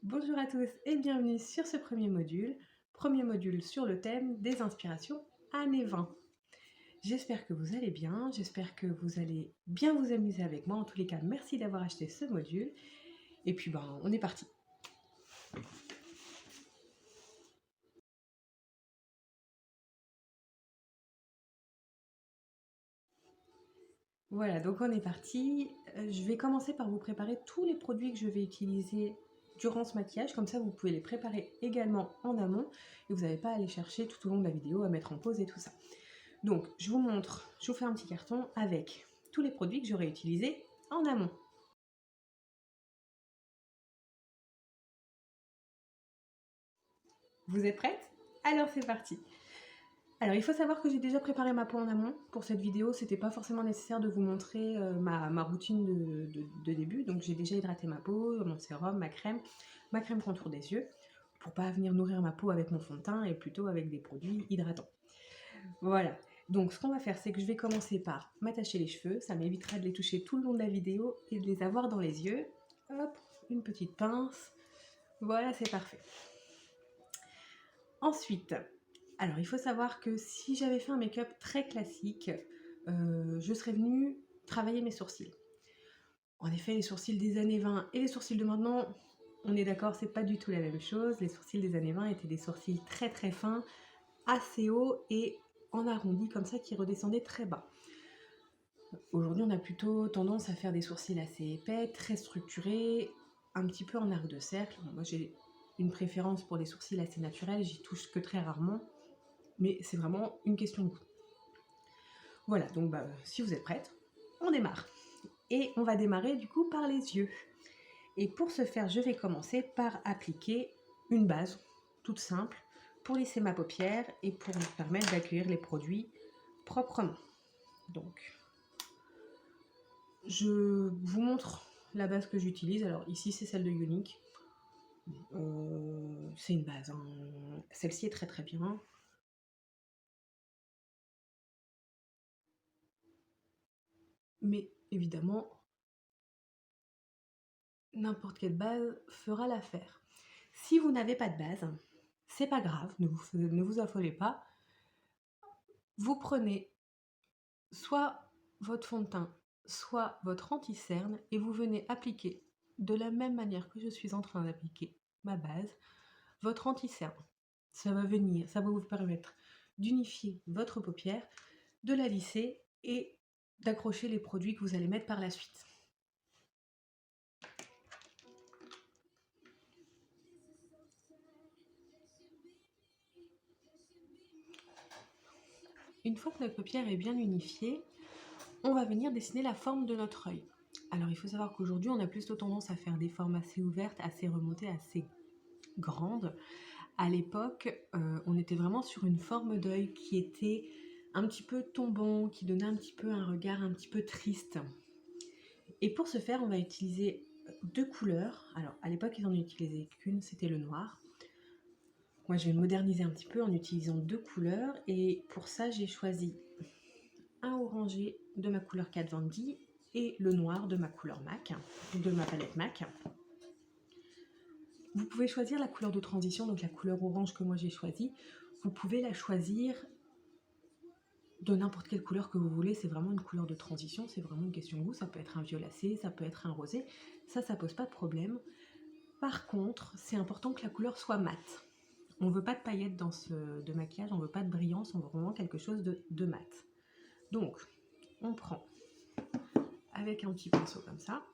Bonjour à tous et bienvenue sur ce premier module sur le thème des inspirations années 20. J'espère que vous allez bien, j'espère que vous allez bien vous amuser avec moi. En tous les cas, merci d'avoir acheté ce module. Et puis, on est parti. Voilà, donc on est parti. Je vais commencer par vous préparer tous les produits que je vais utiliser durant ce maquillage. Comme ça, vous pouvez les préparer également en amont et vous n'avez pas à les chercher tout au long de la vidéo, à mettre en pause et tout ça. Donc, je vous montre, je vous fais un petit carton avec tous les produits que j'aurai utilisés en amont. Vous êtes prête? Alors c'est parti. Alors il faut savoir que j'ai déjà préparé ma peau en amont. Pour cette vidéo, c'était pas forcément nécessaire de vous montrer ma routine de début. Donc j'ai déjà hydraté ma peau, mon sérum, ma crème contour des yeux, pour pas venir nourrir ma peau avec mon fond de teint et plutôt avec des produits hydratants. Voilà. Donc ce qu'on va faire, c'est que je vais commencer par m'attacher les cheveux. Ça m'évitera de les toucher tout le long de la vidéo et de les avoir dans les yeux. Hop, une petite pince. Voilà, c'est parfait. Ensuite, alors il faut savoir que si j'avais fait un make-up très classique, je serais venue travailler mes sourcils. En effet, les sourcils des années 20 et les sourcils de maintenant, on est d'accord, c'est pas du tout la même chose. Les sourcils des années 20 étaient des sourcils très très fins, assez hauts et en arrondi comme ça qui redescendaient très bas. Aujourd'hui, on a plutôt tendance à faire des sourcils assez épais, très structurés, un petit peu en arc de cercle. Bon, moi, j'ai une préférence pour des sourcils assez naturels, j'y touche que très rarement, mais c'est vraiment une question de goût. Voilà, donc si vous êtes prête, on démarre. Et on va démarrer du coup par les yeux. Et pour ce faire, je vais commencer par appliquer une base toute simple pour lisser ma paupière et pour me permettre d'accueillir les produits proprement. Donc, je vous montre la base que j'utilise. Alors ici, c'est celle de Younique. C'est une base. Hein. Celle-ci est très très bien. Mais évidemment, n'importe quelle base fera l'affaire. Si vous n'avez pas de base, c'est pas grave, ne vous affolez pas. Vous prenez soit votre fond de teint, soit votre anti-cerne et vous venez appliquer de la même manière que je suis en train d'appliquer ma base, votre anti-cerne. Ça va vous permettre d'unifier votre paupière, de la lisser et d'accrocher les produits que vous allez mettre par la suite. Une fois que notre paupière est bien unifiée, on va venir dessiner la forme de notre œil. Alors il faut savoir qu'aujourd'hui on a plutôt tendance à faire des formes assez ouvertes, assez remontées, assez grandes. À l'époque, on était vraiment sur une forme d'œil qui était un petit peu tombant, qui donnait un petit peu un regard un petit peu triste. Et pour ce faire, on va utiliser deux couleurs. Alors à l'époque ils n'en utilisaient qu'une, c'était le noir. Moi je vais moderniser un petit peu en utilisant deux couleurs et pour ça j'ai choisi un orangé de ma couleur Kat Von D et le noir de ma couleur MAC, de ma palette MAC. Vous pouvez choisir la couleur de transition, donc la couleur orange que moi j'ai choisie. Vous pouvez la choisir de n'importe quelle couleur que vous voulez, c'est vraiment une couleur de transition, c'est vraiment une question de goût, ça peut être un violacé, ça peut être un rosé, ça pose pas de problème. Par contre, c'est important que la couleur soit mate. On ne veut pas de paillettes dans de maquillage, on ne veut pas de brillance, on veut vraiment quelque chose de mat. Donc, on prend avec un petit pinceau comme ça,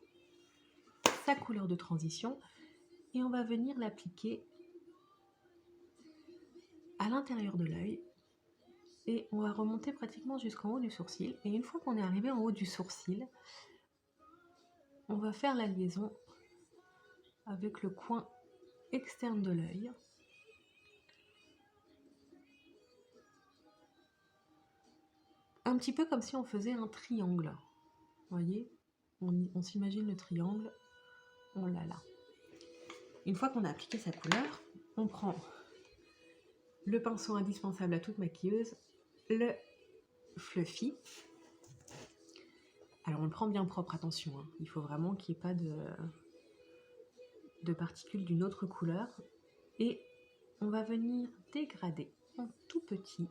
sa couleur de transition, et on va venir l'appliquer à l'intérieur de l'œil, et on va remonter pratiquement jusqu'en haut du sourcil, et une fois qu'on est arrivé en haut du sourcil, on va faire la liaison avec le coin externe de l'œil, un petit peu comme si on faisait un triangle. Vous voyez, on s'imagine le triangle, on l'a là. Une fois qu'on a appliqué sa couleur, on prend le pinceau indispensable à toute maquilleuse, le Fluffy. Alors on le prend bien propre, attention, hein. Il faut vraiment qu'il n'y ait pas de particules d'une autre couleur et on va venir dégrader en tout petit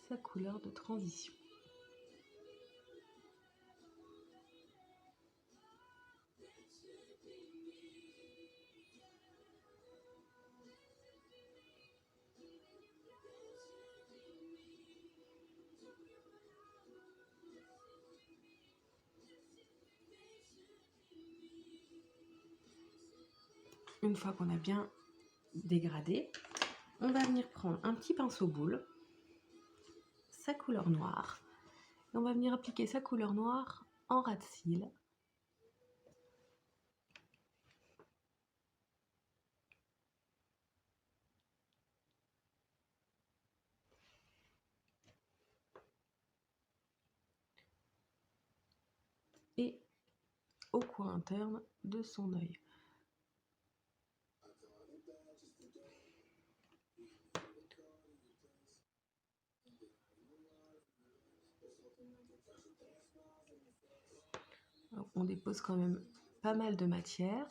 sa couleur de transition. Une fois qu'on a bien dégradé, on va venir prendre un petit pinceau boule, sa couleur noire, et on va venir appliquer sa couleur noire en ras de cils. Et au coin interne de son œil. Alors, on dépose quand même pas mal de matière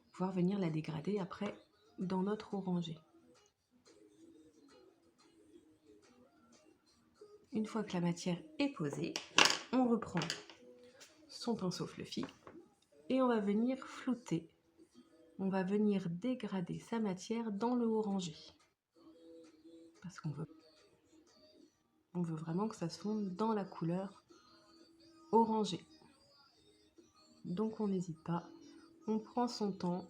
pour pouvoir venir la dégrader après dans notre orangé. Une fois que la matière est posée, on reprend son pinceau fluffy et on va venir flouter. On va venir dégrader sa matière dans le orangé. Parce qu'on veut vraiment que ça se fonde dans la couleur orangée. Donc on n'hésite pas, on prend son temps.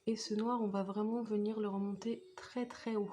Et ce noir, on va vraiment venir le remonter très très haut.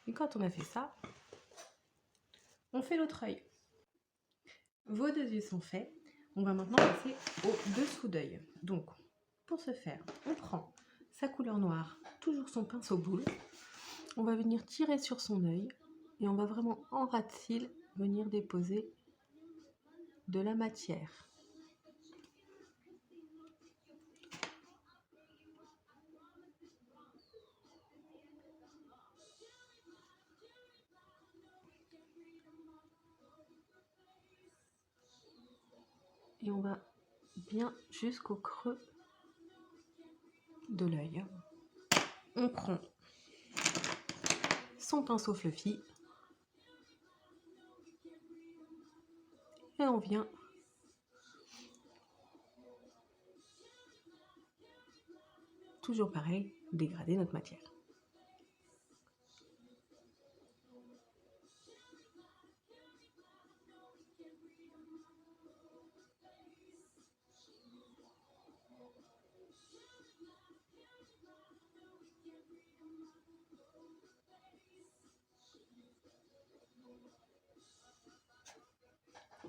Et quand on a fait ça, on fait l'autre œil. Vos deux yeux sont faits. On va maintenant passer au dessous d'œil. Donc, pour ce faire, on prend sa couleur noire, toujours son pinceau boule. On va venir tirer sur son œil et on va vraiment en ras de cils venir déposer de la matière. Et on va bien jusqu'au creux de l'œil. On prend son pinceau fluffy et on vient toujours pareil, dégrader notre matière.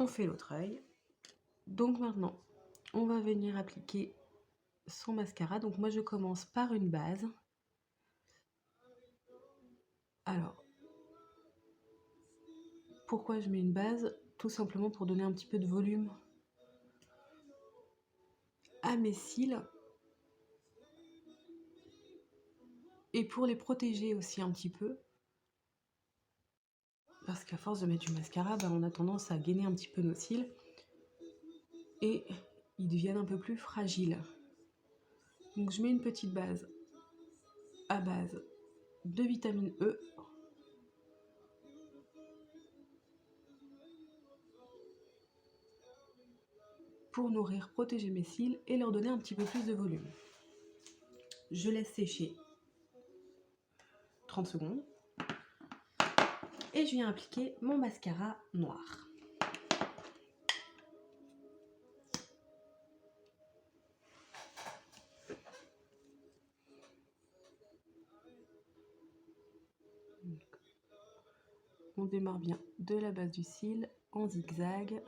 On fait l'autre œil. Donc maintenant, on va venir appliquer son mascara. Donc moi, je commence par une base. Alors, pourquoi je mets une base? Tout simplement pour donner un petit peu de volume à mes cils. Et pour les protéger aussi un petit peu. Parce qu'à force de mettre du mascara, on a tendance à gainer un petit peu nos cils. Et ils deviennent un peu plus fragiles. Donc je mets une petite base à base de vitamine E pour nourrir, protéger mes cils et leur donner un petit peu plus de volume. Je laisse sécher 30 secondes et je viens appliquer mon mascara noir. On démarre bien de la base du cil en zigzag.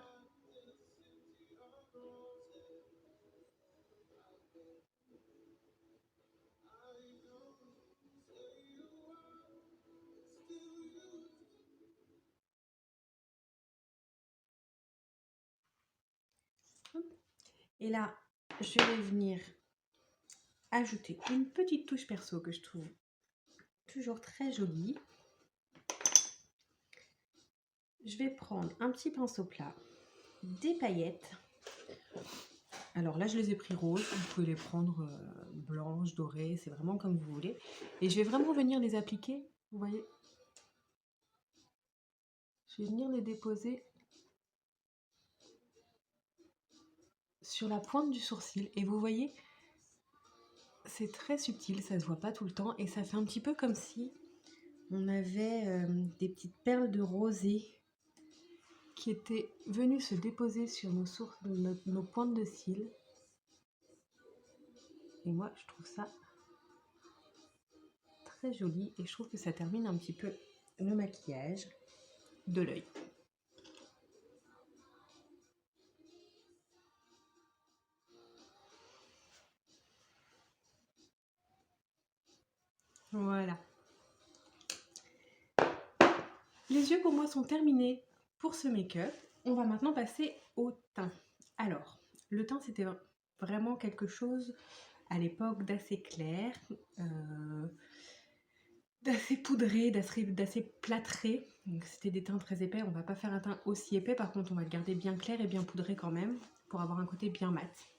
Et là, je vais venir ajouter une petite touche perso que je trouve toujours très jolie. Je vais prendre un petit pinceau plat, des paillettes. Alors là, je les ai pris roses, vous pouvez les prendre blanches, dorées, c'est vraiment comme vous voulez. Et je vais vraiment venir les appliquer, vous voyez. Je vais venir les déposer sur la pointe du sourcil. Et vous voyez, c'est très subtil, ça se voit pas tout le temps. Et ça fait un petit peu comme si on avait des petites perles de rosée qui étaient venues se déposer sur nos pointes de cils. Et moi, je trouve ça très joli et je trouve que ça termine un petit peu le maquillage de l'œil. Voilà. Les yeux pour moi sont terminés pour ce make-up. On va maintenant passer au teint. Alors, le teint c'était vraiment quelque chose à l'époque d'assez clair, d'assez poudré, d'assez plâtré. Donc c'était des teints très épais, on va pas faire un teint aussi épais, par contre on va le garder bien clair et bien poudré quand même, pour avoir un côté bien mat.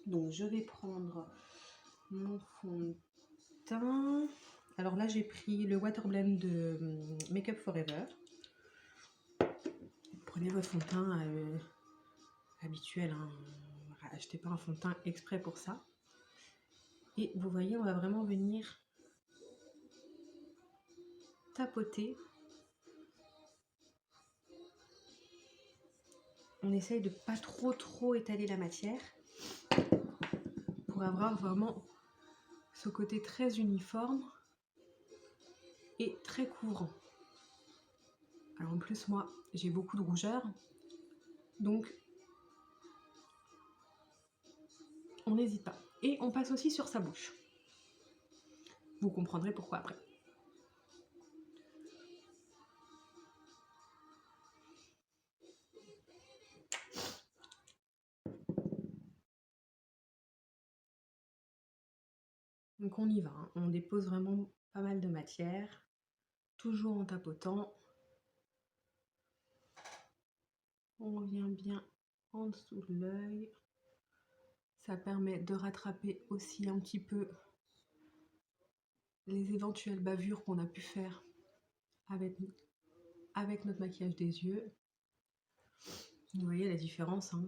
Donc je vais prendre mon fond de teint. Alors là j'ai pris le Water Blend de Make Up For Ever. Prenez votre fond de teint habituel, hein. Achetez pas un fond de teint exprès pour ça. Et vous voyez, on va vraiment venir tapoter. On essaye de pas trop étaler la matière pour avoir vraiment ce côté très uniforme et très couvrant. Alors en plus moi j'ai beaucoup de rougeur, donc on n'hésite pas. Et on passe aussi sur sa bouche. Vous comprendrez pourquoi après. Donc on y va, hein. On dépose vraiment pas mal de matière, toujours en tapotant. On vient bien en dessous de l'œil. Ça permet de rattraper aussi un petit peu les éventuelles bavures qu'on a pu faire avec notre maquillage des yeux. Vous voyez la différence, hein.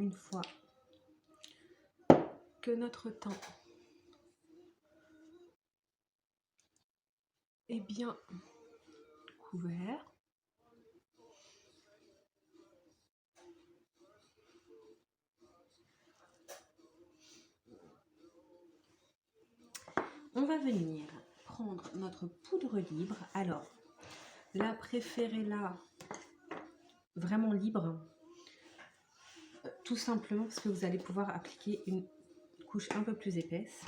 Une fois que notre teint est bien couvert, on va venir prendre notre poudre libre. Alors, la préférez-la vraiment libre, tout simplement parce que vous allez pouvoir appliquer une couche un peu plus épaisse.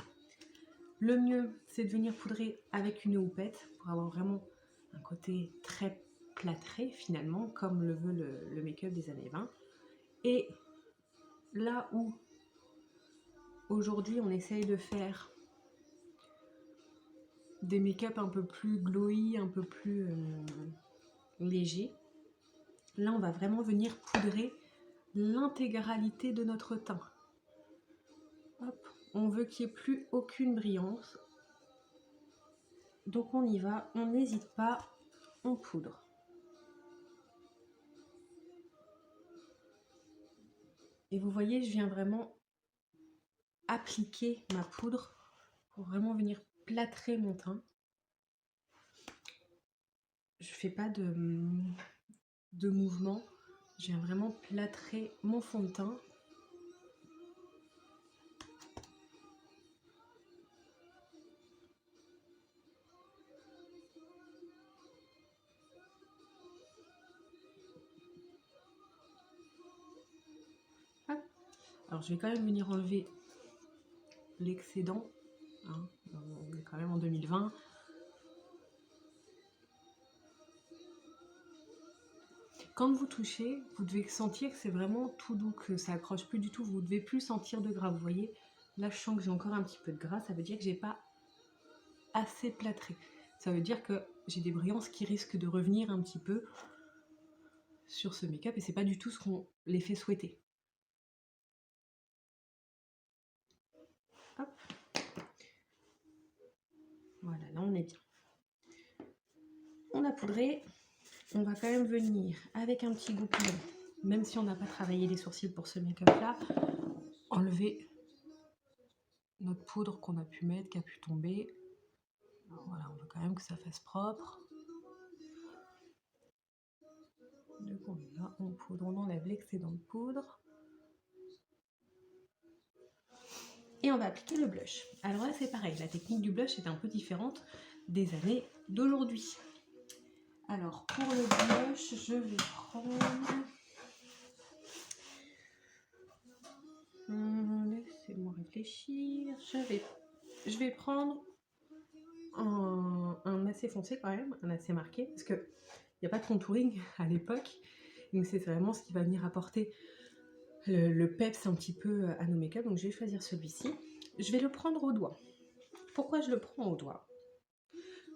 Le mieux, c'est de venir poudrer avec une houppette pour avoir vraiment un côté très plâtré finalement, comme le veut le make-up des années 20. Et là où aujourd'hui on essaye de faire des make-up un peu plus glowy, un peu plus légers, là on va vraiment venir poudrer l'intégralité de notre teint. Hop, on veut qu'il n'y ait plus aucune brillance. Donc on y va, on n'hésite pas, on poudre. Et vous voyez, je viens vraiment appliquer ma poudre pour vraiment venir plâtrer mon teint. Je fais pas de mouvement, je viens vraiment plâtrer mon fond de teint. Alors je vais quand même venir enlever l'excédent, hein, on est quand même en 2020. Quand vous touchez, vous devez sentir que c'est vraiment tout doux, que ça accroche plus du tout, vous ne devez plus sentir de gras. Vous voyez, là je sens que j'ai encore un petit peu de gras, ça veut dire que j'ai pas assez plâtré. Ça veut dire que j'ai des brillances qui risquent de revenir un petit peu sur ce make-up et c'est pas du tout ce qu'on les fait souhaiter. Hop. Voilà, là on est bien. On a poudré, on va quand même venir avec un petit goupillon, même si on n'a pas travaillé les sourcils pour ce make-up là, enlever notre poudre qu'on a pu mettre, qui a pu tomber. Alors voilà, on veut quand même que ça fasse propre. Donc on y va, on poudre, on enlève l'excédent de poudre. Et on va appliquer le blush. Alors là c'est pareil, la technique du blush est un peu différente des années d'aujourd'hui. Alors pour le blush, je vais prendre... Laissez-moi réfléchir. Je vais prendre un assez foncé quand même, un assez marqué, parce qu'il n'y a pas de contouring à l'époque. Donc c'est vraiment ce qui va venir apporter le peps un petit peu à nos make-up. Donc je vais choisir celui-ci. Je vais le prendre au doigt. Pourquoi je le prends au doigt?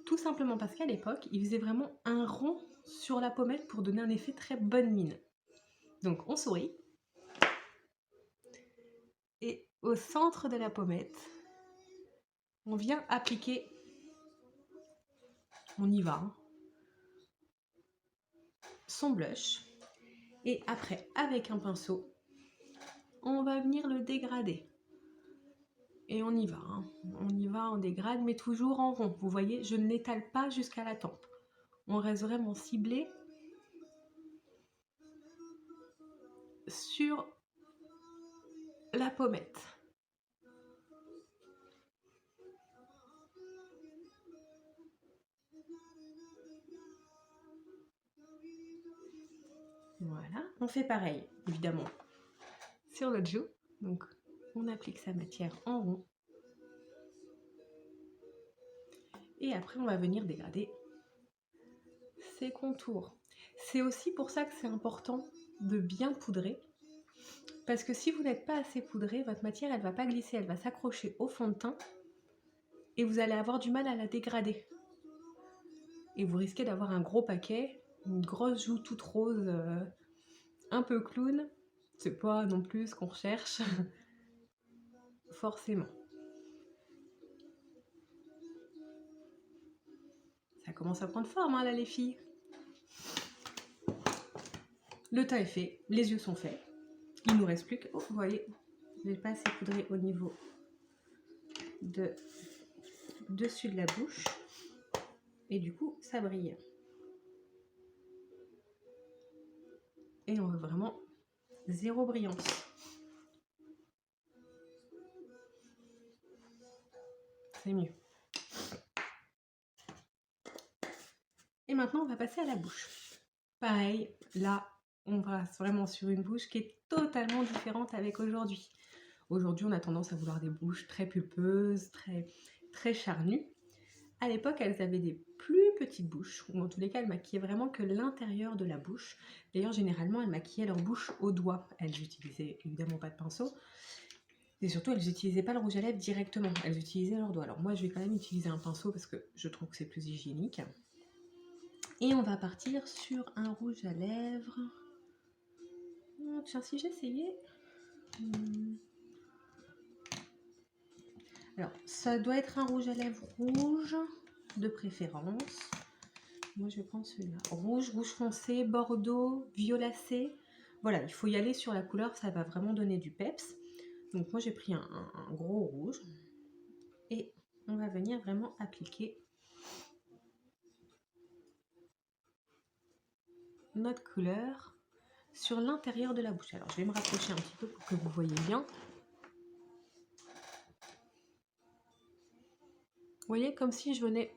Tout simplement parce qu'à l'époque, il faisait vraiment un rond sur la pommette pour donner un effet très bonne mine. Donc on sourit. Et au centre de la pommette, on vient appliquer, on y va, hein, son blush. Et après, avec un pinceau, on va venir le dégrader. Et on y va, hein. On y va, on dégrade, mais toujours en rond. Vous voyez, je ne l'étale pas jusqu'à la tempe. On reste vraiment ciblé sur la pommette. Voilà, on fait pareil, évidemment, sur l'autre joue. Donc, on applique sa matière en rond. Et après, on va venir dégrader ses contours. C'est aussi pour ça que c'est important de bien poudrer. Parce que si vous n'êtes pas assez poudré, votre matière, elle ne va pas glisser, elle va s'accrocher au fond de teint. Et vous allez avoir du mal à la dégrader. Et vous risquez d'avoir un gros paquet, une grosse joue toute rose, un peu clown. C'est pas non plus ce qu'on recherche, forcément. Ça commence à prendre forme, hein, là, les filles. Le teint est fait, les yeux sont faits. Il nous reste plus que... Oh, vous voyez, je n'ai pas assez poudré au niveau de dessus de la bouche. Et du coup, ça brille. Et on veut vraiment zéro brillance. C'est mieux. Et maintenant, on va passer à la bouche. Pareil, là, on va vraiment sur une bouche qui est totalement différente avec aujourd'hui. Aujourd'hui, on a tendance à vouloir des bouches très pulpeuses, très charnues. À l'époque, elles avaient des plus petites bouches, ou en tous les cas, elles maquillaient vraiment que l'intérieur de la bouche. D'ailleurs, généralement, elles maquillaient leur bouche au doigt. Elles n'utilisaient évidemment pas de pinceau. Et surtout, elles n'utilisaient pas le rouge à lèvres directement. Elles utilisaient leurs doigts. Alors moi, je vais quand même utiliser un pinceau parce que je trouve que c'est plus hygiénique. Et on va partir sur un rouge à lèvres. Tiens, si j'essayais... Alors, ça doit être un rouge à lèvres rouge, de préférence. Moi, je vais prendre celui-là. Rouge, rouge foncé, bordeaux, violacé. Voilà, il faut y aller sur la couleur, ça va vraiment donner du peps. Donc moi, j'ai pris un gros rouge. Et on va venir vraiment appliquer notre couleur sur l'intérieur de la bouche. Alors, je vais me rapprocher un petit peu pour que vous voyez bien. Vous voyez, comme si je venais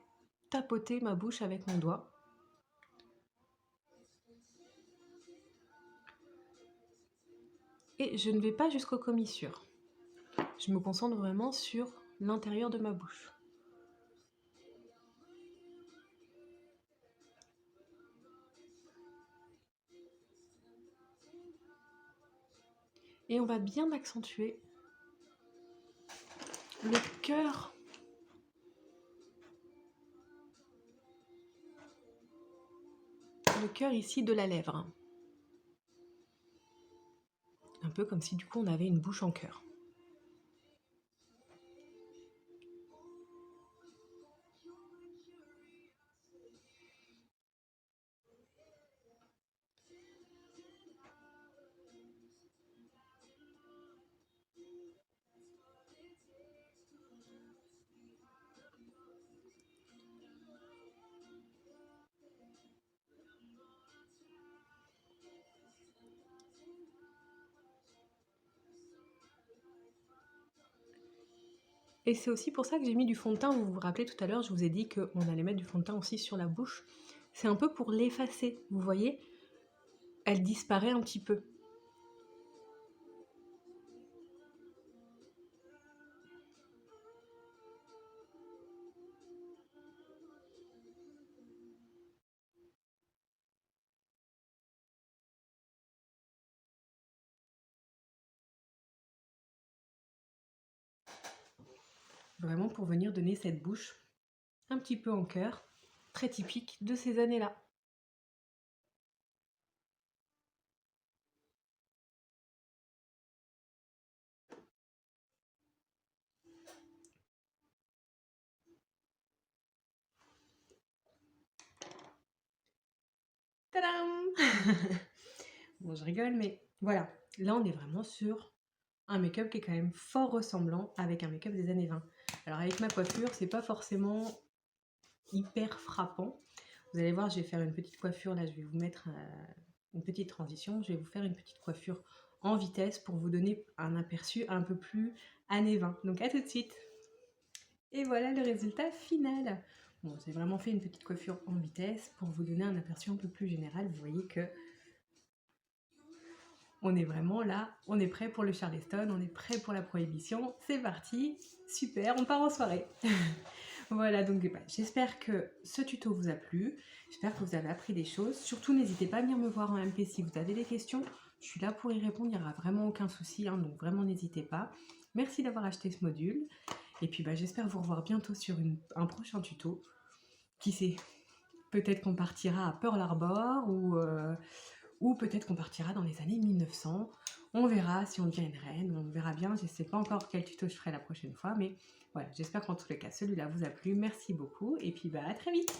tapoter ma bouche avec mon doigt. Et je ne vais pas jusqu'aux commissures. Je me concentre vraiment sur l'intérieur de ma bouche. Et on va bien accentuer le cœur ici de la lèvre. Un peu comme si du coup on avait une bouche en cœur. Et c'est aussi pour ça que j'ai mis du fond de teint. Vous vous rappelez tout à l'heure, je vous ai dit qu'on allait mettre du fond de teint aussi sur la bouche. C'est un peu pour l'effacer, vous voyez, elle disparaît un petit peu. Vraiment pour venir donner cette bouche un petit peu en cœur, très typique de ces années-là. Tadam! Bon, je rigole, mais voilà. Là, on est vraiment sur un make-up qui est quand même fort ressemblant avec un make-up des années 20. Alors, avec ma coiffure, c'est pas forcément hyper frappant. Vous allez voir, je vais faire une petite coiffure. Là, je vais vous mettre une petite transition. Je vais vous faire une petite coiffure en vitesse pour vous donner un aperçu un peu plus années 20. Donc, à tout de suite! Et voilà le résultat final. Bon, j'ai vraiment fait une petite coiffure en vitesse pour vous donner un aperçu un peu plus général. Vous voyez que on est vraiment là, on est prêt pour le Charleston, on est prêt pour la prohibition. C'est parti, super, on part en soirée. Voilà, donc j'espère que ce tuto vous a plu. J'espère que vous avez appris des choses. Surtout, n'hésitez pas à venir me voir en MP si vous avez des questions. Je suis là pour y répondre, il n'y aura vraiment aucun souci, hein, donc vraiment n'hésitez pas. Merci d'avoir acheté ce module. Et puis j'espère vous revoir bientôt sur un prochain tuto. Qui sait, peut-être qu'on partira à Pearl Harbor ou peut-être qu'on partira dans les années 1900. On verra si on devient une reine, on verra bien. Je ne sais pas encore quel tuto je ferai la prochaine fois, mais voilà, j'espère qu'en tous les cas, celui-là vous a plu. Merci beaucoup et puis à très vite.